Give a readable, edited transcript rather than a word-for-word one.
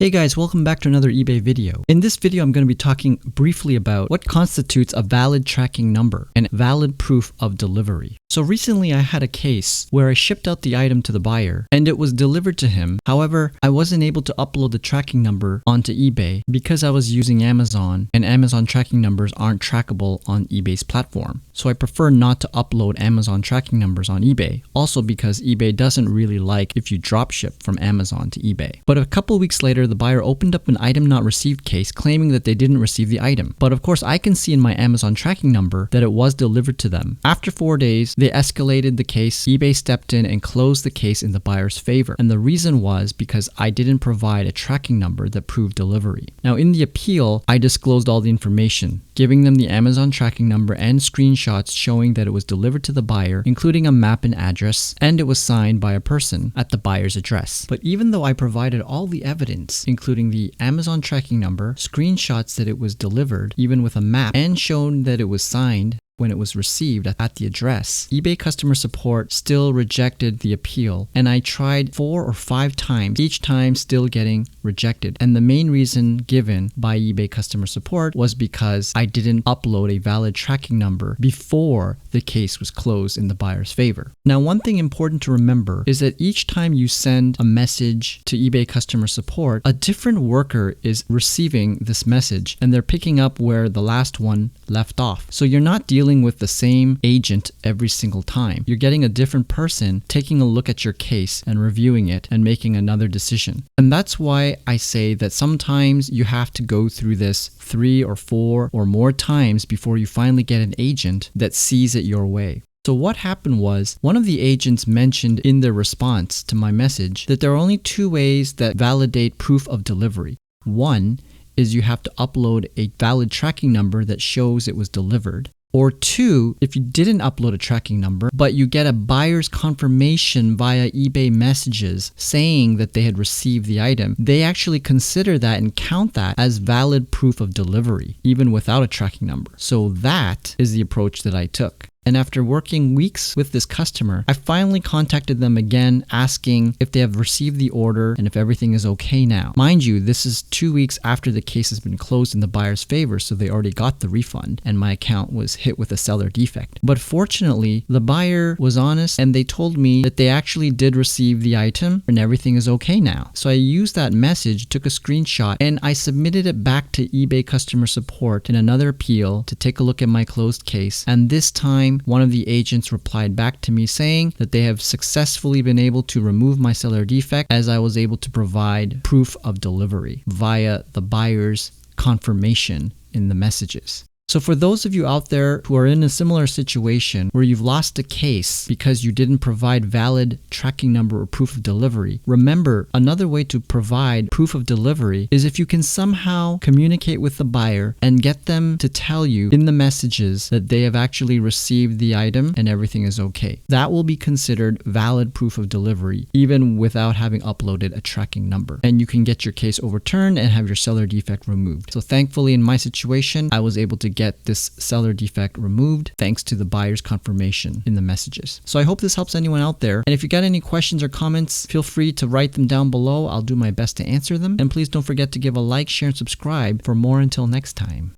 Hey guys, welcome back to another eBay video. In this video, I'm going to be talking briefly about what constitutes a valid tracking number and valid proof of delivery. So recently I had a case where I shipped out the item to the buyer and it was delivered to him. However, I wasn't able to upload the tracking number onto eBay because I was using Amazon, and Amazon tracking numbers aren't trackable on eBay's platform. So I prefer not to upload Amazon tracking numbers on eBay, also because eBay doesn't really like if you dropship from Amazon to eBay. But a couple weeks later, the buyer opened up an item not received case claiming that they didn't receive the item. But of course, I can see in my Amazon tracking number that it was delivered to them. After 4 days, they escalated the case. eBay stepped in and closed the case in the buyer's favor. And the reason was because I didn't provide a tracking number that proved delivery. Now in the appeal, I disclosed all the information, giving them the Amazon tracking number and screenshots showing that it was delivered to the buyer, including a map and address, and it was signed by a person at the buyer's address. But even though I provided all the evidence, including the Amazon tracking number, screenshots that it was delivered, even with a map, and shown that it was signed when it was received at the address, eBay customer support still rejected the appeal, and I tried 4 or 5 times, each time still getting rejected. And the main reason given by eBay customer support was because I didn't upload a valid tracking number before the case was closed in the buyer's favor. Now, one thing important to remember is that each time you send a message to eBay customer support, a different worker is receiving this message and they're picking up where the last one left off. So you're not dealing with the same agent every single time. You're getting a different person taking a look at your case and reviewing it and making another decision. And that's why I say that sometimes you have to go through this 3 or 4 or more times before you finally get an agent that sees it your way. So what happened was, one of the agents mentioned in their response to my message that there are only 2 ways that validate proof of delivery. One is you have to upload a valid tracking number that shows it was delivered. Or 2, if you didn't upload a tracking number, but you get a buyer's confirmation via eBay messages saying that they had received the item, they actually consider that and count that as valid proof of delivery, even without a tracking number. So that is the approach that I took. And after working weeks with this customer, I finally contacted them again asking if they have received the order and if everything is okay now. Mind you, this is 2 weeks after the case has been closed in the buyer's favor, so they already got the refund and my account was hit with a seller defect. But fortunately, the buyer was honest and they told me that they actually did receive the item and everything is okay now. So I used that message, took a screenshot, and I submitted it back to eBay customer support in another appeal to take a look at my closed case. And this time, one of the agents replied back to me saying that they have successfully been able to remove my seller defect as I was able to provide proof of delivery via the buyer's confirmation in the messages. So for those of you out there who are in a similar situation where you've lost a case because you didn't provide valid tracking number or proof of delivery, remember, another way to provide proof of delivery is if you can somehow communicate with the buyer and get them to tell you in the messages that they have actually received the item and everything is okay. That will be considered valid proof of delivery even without having uploaded a tracking number. And you can get your case overturned and have your seller defect removed. So thankfully in my situation, I was able to get this seller defect removed thanks to the buyer's confirmation in the messages. So I hope this helps anyone out there. And if you got any questions or comments, feel free to write them down below. I'll do my best to answer them. And please don't forget to give a like, share, and subscribe for more until next time.